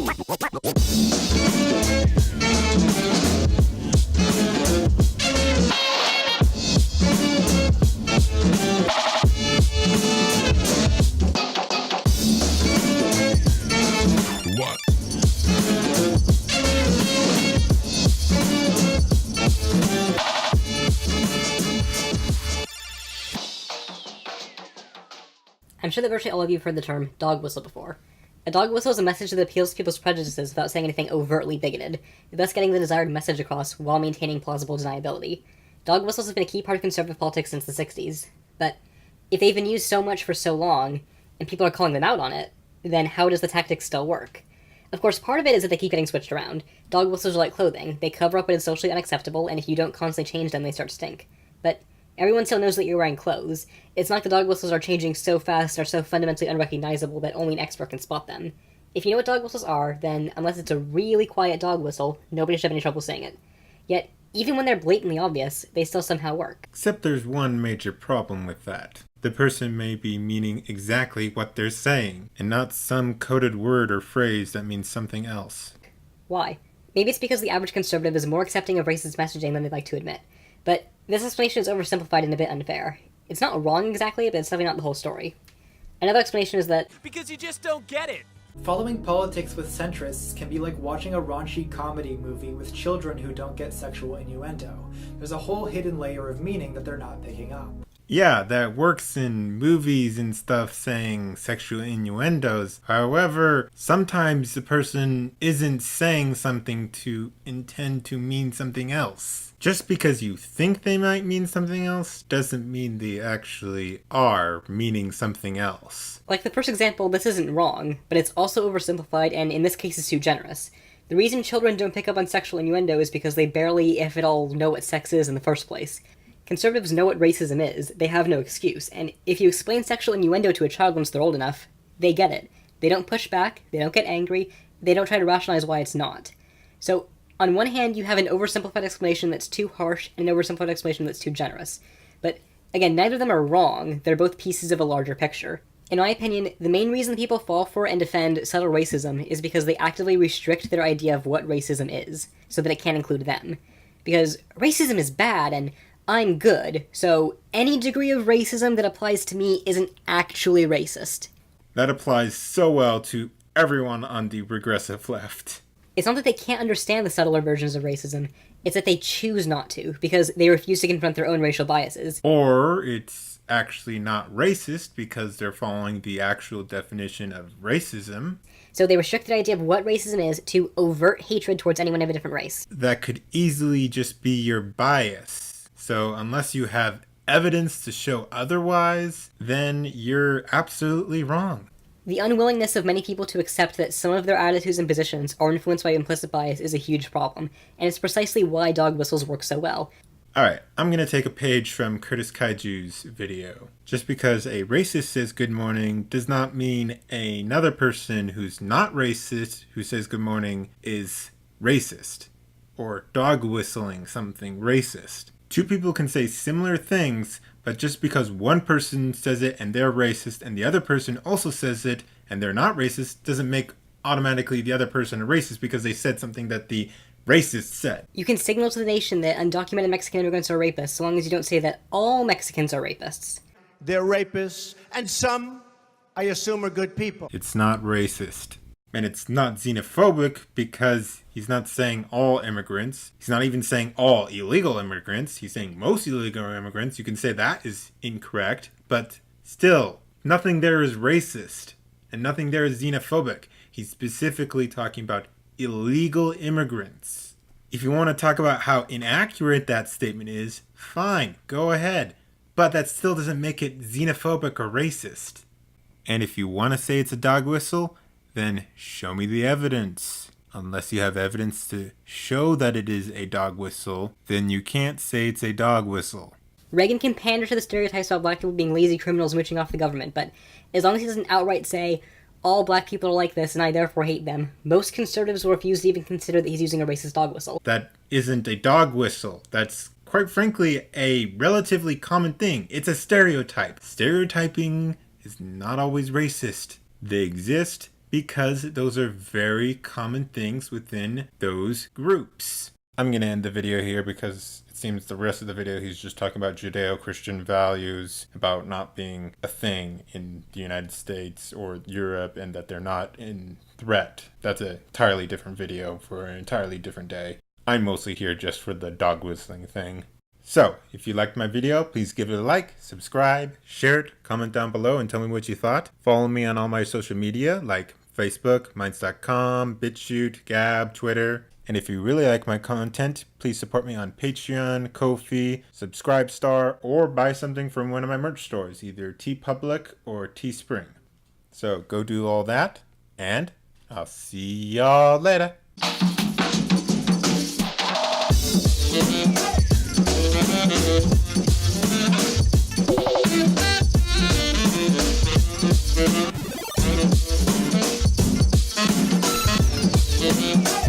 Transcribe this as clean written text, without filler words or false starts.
I'm sure that virtually all of you have heard the term dog whistle before. A dog whistle is a message that appeals to people's prejudices without saying anything overtly bigoted, thus getting the desired message across while maintaining plausible deniability. Dog whistles have been a key part of conservative politics since the 60s, but if they've been used so much for so long, and people are calling them out on it, then how does the tactic still work? Of course, part of it is that they keep getting switched around. Dog whistles are like clothing. They cover up what is socially unacceptable, and if you don't constantly change them, they start to stink. But everyone still knows that you're wearing clothes. It's not like the dog whistles are changing so fast or so fundamentally unrecognizable that only an expert can spot them. If you know what dog whistles are, then unless it's a really quiet dog whistle, nobody should have any trouble saying it. Yet, even when they're blatantly obvious, they still somehow work. Except there's one major problem with that. The person may be meaning exactly what they're saying, and not some coded word or phrase that means something else. Why? Maybe it's because the average conservative is more accepting of racist messaging than they'd like to admit. But this explanation is oversimplified and a bit unfair. It's not wrong exactly, but it's definitely not the whole story. Another explanation is that because you just don't get it. Following politics with centrists can be like watching a raunchy comedy movie with children who don't get sexual innuendo. There's a whole hidden layer of meaning that they're not picking up. Yeah, that works in movies and stuff saying sexual innuendos. However, sometimes the person isn't saying something to intend to mean something else. Just because you think they might mean something else doesn't mean they actually are meaning something else. like the first example, this isn't wrong, but it's also oversimplified and in this case is too generous. The reason children don't pick up on sexual innuendo is because they barely, if at all, know what sex is in the first place. Conservatives know what racism is, they have no excuse, and if you explain sexual innuendo to a child once they're old enough, they get it. They don't push back, they don't get angry, they don't try to rationalize why it's not. So, on one hand, you have an oversimplified explanation that's too harsh and an oversimplified explanation that's too generous. But, again, neither of them are wrong, they're both pieces of a larger picture. In my opinion, the main reason people fall for and defend subtle racism is because they actively restrict their idea of what racism is, so that it can't include them. Because racism is bad, and I'm good, so any degree of racism that applies to me isn't actually racist. That applies so well to everyone on the regressive left. It's not that they can't understand the subtler versions of racism, it's that they choose not to, because they refuse to confront their own racial biases. Or it's actually not racist because they're following the actual definition of racism. So they restrict the idea of what racism is to overt hatred towards anyone of a different race. That could easily just be your bias. So unless you have evidence to show otherwise, then you're absolutely wrong. The unwillingness of many people to accept that some of their attitudes and positions are influenced by implicit bias is a huge problem, and it's precisely why dog whistles work so well. Alright, I'm gonna take a page from Curtis Kaiju's video. Just because a racist says good morning does not mean another person who's not racist who says good morning is racist, or dog whistling something racist. Two people can say similar things, but just because one person says it and they're racist and the other person also says it and they're not racist doesn't make automatically the other person a racist because they said something that the racist said. You can signal to the nation that undocumented Mexican immigrants are rapists so long as you don't say that all Mexicans are rapists. They're rapists, and some, I assume, are good people. It's not racist. And it's not xenophobic because he's not saying all immigrants. He's not even saying all illegal immigrants. He's saying most illegal immigrants. You can say that is incorrect, but still, nothing there is racist and nothing there is xenophobic. He's specifically talking about illegal immigrants. If you want to talk about how inaccurate that statement is, fine, go ahead. But that still doesn't make it xenophobic or racist. And if you want to say it's a dog whistle, then show me the evidence. Unless you have evidence to show that it is a dog whistle, then you can't say it's a dog whistle. Reagan can pander to the stereotypes about black people being lazy criminals mooching off the government, but as long as he doesn't outright say, all black people are like this and I therefore hate them, most conservatives will refuse to even consider that he's using a racist dog whistle. That isn't a dog whistle. That's, quite frankly, a relatively common thing. It's a stereotype. Stereotyping is not always racist. They exist, because those are very common things within those groups. I'm going to end the video here because it seems the rest of the video he's just talking about Judeo-Christian values, about not being a thing in the United States or Europe, and that they're not in threat. That's an entirely different video for an entirely different day. I'm mostly here just for the dog whistling thing. So, if you liked my video, please give it a like, subscribe, share it, comment down below and tell me what you thought. Follow me on all my social media like Facebook, Minds.com, BitChute, Gab, Twitter. And if you really like my content, please support me on Patreon, Ko-fi, Subscribestar, or buy something from one of my merch stores, either TeePublic or Teespring. So go do all that, and I'll see y'all later. Thank you.